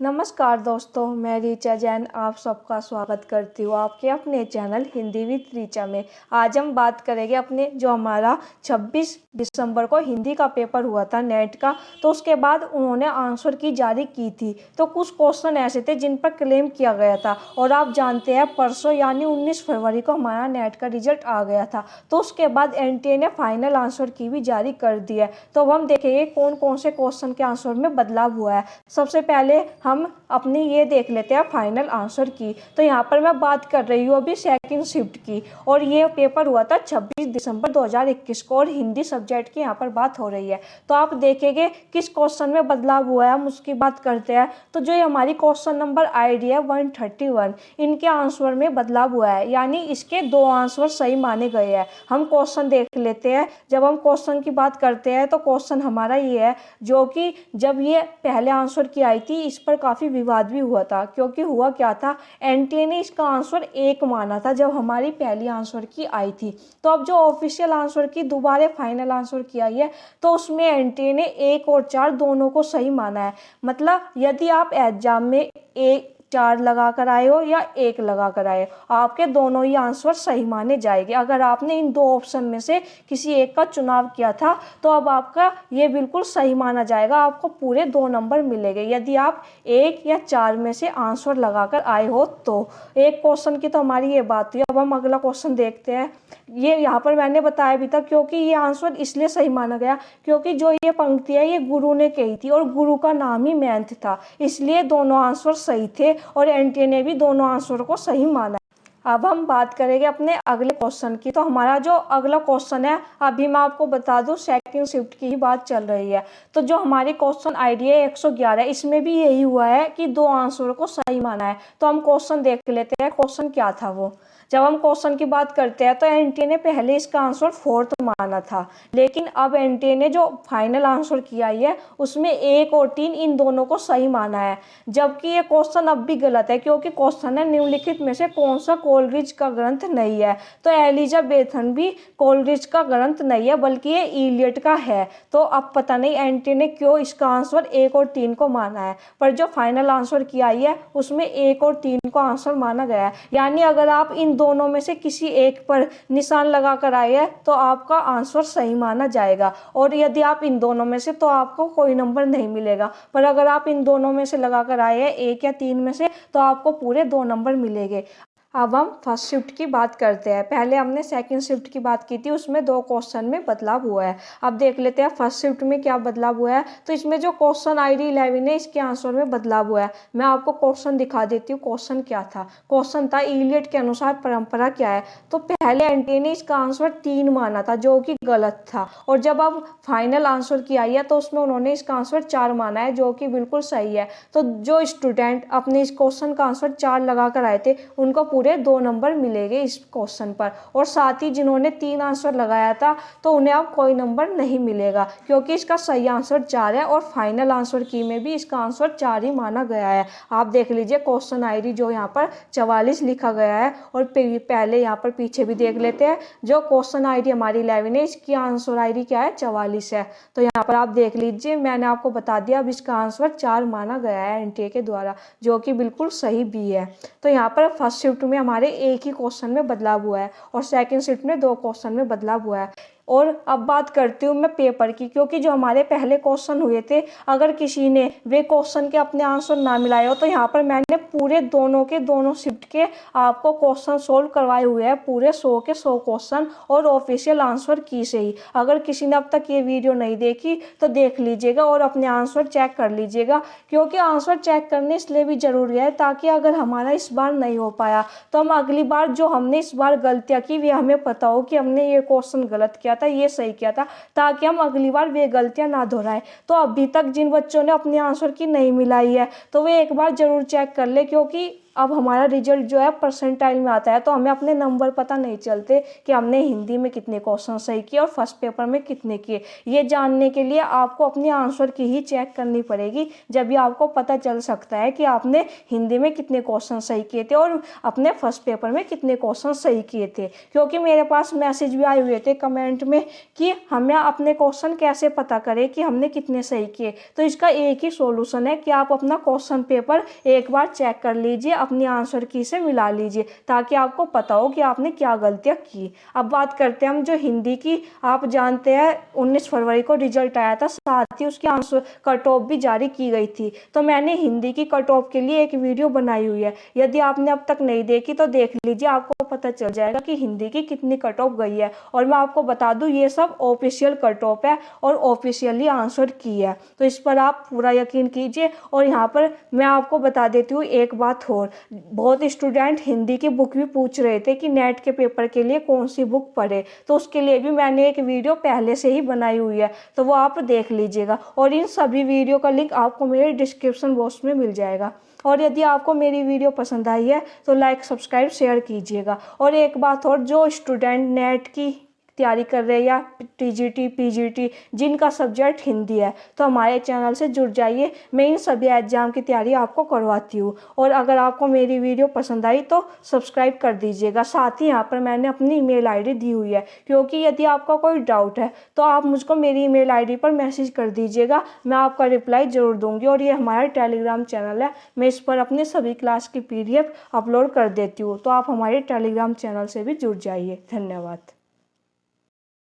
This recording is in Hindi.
नमस्कार दोस्तों, मैं रीचा जैन आप सबका स्वागत करती हूँ आपके अपने चैनल हिंदी विद रीचा में। आज हम बात करेंगे अपने जो हमारा 26 दिसंबर को हिंदी का पेपर हुआ था नेट का। तो उसके बाद उन्होंने आंसर की जारी की थी। तो कुछ क्वेश्चन ऐसे थे जिन पर क्लेम किया गया था और आप जानते हैं परसों यानी 19 फरवरी को हमारा नेट का रिजल्ट आ गया था। तो उसके बाद एनटीए ने फाइनल आंसर की भी जारी कर दी है। तो हम देखेंगे कौन कौन से क्वेश्चन के आंसर में बदलाव हुआ है। सबसे पहले हम अपनी ये देख लेते हैं फाइनल आंसर की। तो यहाँ पर मैं बात कर रही हूँ अभी सेकंड शिफ्ट की और ये पेपर हुआ था 26 दिसंबर 2021 को और हिंदी सब्जेक्ट की यहाँ पर बात हो रही है। तो आप देखेंगे किस क्वेश्चन में बदलाव हुआ है, हम उसकी बात करते हैं। तो जो ये हमारी क्वेश्चन नंबर आईडी है 131, इनके आंसर में बदलाव हुआ है, यानी इसके दो आंसर सही माने गए हैं। हम क्वेश्चन देख लेते हैं। जब हम क्वेश्चन की बात करते हैं तो क्वेश्चन हमारा ये है, जो कि जब ये पहले आंसर की आई थी इस पर काफ़ी विवाद भी हुआ था। क्योंकि हुआ क्या था, एनटीए ने इसका आंसर 1 माना था जब हमारी पहली आंसर की आई थी। तो अब जो ऑफिशियल आंसर की दोबारा फाइनल आंसर की आई है तो उसमें एनटीए ने 1 और 4 दोनों को सही माना है। मतलब यदि आप एग्जाम में 4 लगा कर आए हो या 1 लगा कर आए हो, आपके दोनों ही आंसर सही माने जाएंगे। अगर आपने इन दो ऑप्शन में से किसी एक का चुनाव किया था तो अब आपका ये बिल्कुल सही माना जाएगा, आपको पूरे 2 नंबर मिलेंगे यदि आप 1 या 4 में से आंसर लगाकर आए हो। तो एक क्वेश्चन की तो हमारी ये बात हुई। अब हम अगला क्वेश्चन देखते हैं। ये यहाँ पर मैंने बताया भी था, क्योंकि ये आंसर इसलिए सही माना गया क्योंकि जो ये पंक्ति है ये गुरु ने कही थी और गुरु का नाम ही मैथ था, इसलिए दोनों आंसर सही थे और एनटीए ने भी दोनों आंसर को सही माना। अब हम बात करेंगे अपने अगले क्वेश्चन की। तो हमारा जो अगला क्वेश्चन है, अभी मैं आपको बता दूं सेकंड शिफ्ट की ही बात चल रही है। तो जो हमारी क्वेश्चन आईडी है 111, इसमें भी यही हुआ है कि दो आंसर को सही माना है। तो हम क्वेश्चन देख लेते हैं क्वेश्चन क्या था वो। जब हम क्वेश्चन की बात करते हैं तो एनटीए ने पहले इसका आंसर 4th माना था, लेकिन अब एनटीए ने जो फाइनल आंसर किया है उसमें 1 और 3 इन दोनों को सही माना है। जबकि ये क्वेश्चन अब भी गलत है, क्योंकि क्वेश्चन है निम्नलिखित में से कौन सा कोलरिज का ग्रंथ नहीं है। तो एलिजाबेथन भी कोलरिज का ग्रंथ नहीं है, बल्कि ये इलियट का है। तो अब पता नहीं एनटीए ने क्यों इसका आंसर 1 और 3 को माना है, पर जो फाइनल आंसर किया है उसमें 1 और 3 को आंसर माना गया है। यानी अगर आप इन दोनों में से किसी एक पर निशान लगा कर आए हैं तो आपका आंसर सही माना जाएगा, और यदि आप इन दोनों में से तो आपको कोई नंबर नहीं मिलेगा। पर अगर आप इन दोनों में से लगा कर आए हैं 1 या 3 में से, तो आपको पूरे 2 नंबर मिलेंगे। अब हम फर्स्ट शिफ्ट की बात करते हैं। पहले हमने सेकंड शिफ्ट की बात की थी, उसमें 2 क्वेश्चन में बदलाव हुआ है। अब देख लेते हैं फर्स्ट शिफ्ट में क्या बदलाव हुआ है। तो इसमें जो क्वेश्चन आईडी 11 है इसके आंसर में बदलाव हुआ है। मैं आपको क्वेश्चन दिखा देती हूँ। क्वेश्चन क्या था, क्वेश्चन था इलियट के अनुसार परंपरा क्या है। तो पहले एनटीए ने इसका आंसर 3 माना था, जो कि गलत था, और जब अब फाइनल आंसर की आई है तो उसमें उन्होंने इसका आंसर 4 माना है, जो कि बिल्कुल सही है। तो जो स्टूडेंट अपने इस क्वेश्चन का आंसर 4 लगा कर आए थे उनको पूरे 2 नंबर मिलेंगे इस क्वेश्चन पर, और साथ ही जिन्होंने 3 आंसर लगाया था तो उन्हें अब कोई नंबर नहीं मिलेगा, क्योंकि इसका सही आंसर 4 है और फाइनल आंसर की में भी इसका आंसर 4 ही माना गया है। आप देख लीजिए क्वेश्चन आईडी जो यहाँ पर 44 लिखा गया है, और पहले यहाँ पर पीछे भी देख लेते हैं। जो क्वेश्चन आईडी हमारी 11 है इसकी आंसर आईडी क्या है, 44 है। तो यहाँ पर आप देख लीजिए, मैंने आपको बता दिया अब इसका आंसर 4 माना गया है एनटीए के द्वारा, जो कि बिल्कुल सही भी है। तो यहाँ पर फर्स्ट शिफ्ट में हमारे एक ही क्वेश्चन में बदलाव हुआ है और सेकंड शिफ्ट में 2 क्वेश्चन में बदलाव हुआ है। और अब बात करती हूँ मैं पेपर की, क्योंकि जो हमारे पहले क्वेश्चन हुए थे अगर किसी ने वे क्वेश्चन के अपने आंसर ना मिलाए हो तो यहाँ पर मैंने पूरे दोनों शिफ्ट के आपको क्वेश्चन सोल्व करवाए हुए हैं, पूरे 100 के 100 क्वेश्चन और ऑफिशियल आंसर की से ही। अगर किसी ने अब तक ये वीडियो नहीं देखी तो देख लीजिएगा और अपने आंसर चेक कर लीजिएगा, क्योंकि आंसर चेक करने इसलिए भी जरूरी है ताकि अगर हमारा इस बार नहीं हो पाया तो हम अगली बार जो हमने इस बार गलतियाँ की वे हमें पता हो कि हमने ये क्वेश्चन गलत किया था, ये सही किया था, ताकि हम अगली बार वे गलतियां ना दोहराएं। तो अभी तक जिन बच्चों ने अपने आंसर की नहीं मिलाई है तो वे एक बार जरूर चेक कर ले, क्योंकि अब हमारा रिजल्ट जो है परसेंटाइल में आता है, तो हमें अपने नंबर पता नहीं चलते कि हमने हिंदी में कितने क्वेश्चन सही किए और फर्स्ट पेपर में कितने किए। ये जानने के लिए आपको अपनी आंसर की ही चेक करनी पड़ेगी, जब भी आपको पता चल सकता है कि आपने हिंदी में कितने क्वेश्चन सही किए थे और अपने फर्स्ट पेपर में कितने क्वेश्चन सही किए थे। क्योंकि मेरे पास मैसेज भी आए हुए थे कमेंट में कि हमें अपने क्वेश्चन कैसे पता करें कि हमने कितने सही किए। तो इसका एक ही सॉल्यूशन है कि आप अपना क्वेश्चन पेपर एक बार चेक कर लीजिए, अपनी आंसर की से मिला लीजिए, ताकि आपको पता हो कि आपने क्या गलतियां की। अब बात करते हैं हम जो हिंदी की, आप जानते हैं 19 फरवरी को रिजल्ट आया था, साथ ही उसकी आंसर कट ऑफ भी जारी की गई थी। तो मैंने हिंदी की कट ऑफ के लिए एक वीडियो बनाई हुई है, यदि आपने अब तक नहीं देखी तो देख लीजिए, आपको पता चल जाएगा कि हिंदी की कितनी कट ऑफ गई है। और मैं आपको बता दूं, ये सब ऑफिशियल कट ऑफ है और ऑफिशियली आंसर की है, तो इस पर आप पूरा यकीन कीजिए। और यहाँ पर मैं आपको बता देती हूँ एक बात और, बहुत स्टूडेंट हिंदी की बुक भी पूछ रहे थे कि नेट के पेपर के लिए कौन सी बुक पढ़े, तो उसके लिए भी मैंने एक वीडियो पहले से ही बनाई हुई है, तो वो आप देख लीजिएगा। और इन सभी वीडियो का लिंक आपको मेरे डिस्क्रिप्शन बॉक्स में मिल जाएगा। और यदि आपको मेरी वीडियो पसंद आई है तो लाइक, सब्सक्राइब, शेयर कीजिएगा। और एक बात और, जो स्टूडेंट नेट की तैयारी कर रहे हैं या टीजीटी, पीजीटी, जिनका सब्जेक्ट हिंदी है, तो हमारे चैनल से जुड़ जाइए। मैं इन सभी एग्जाम की तैयारी आपको करवाती हूँ। और अगर आपको मेरी वीडियो पसंद आई तो सब्सक्राइब कर दीजिएगा। साथ ही यहाँ पर मैंने अपनी ईमेल आईडी दी हुई है, क्योंकि यदि आपका कोई डाउट है तो आप मुझको मेरी ईमेल आईडी पर मैसेज कर दीजिएगा, मैं आपका रिप्लाई ज़रूर दूंगी। और ये हमारा टेलीग्राम चैनल है, मैं इस पर अपनी सभी क्लास की PDF अपलोड कर देती हूँ, तो आप हमारे टेलीग्राम चैनल से भी जुड़ जाइए। धन्यवाद।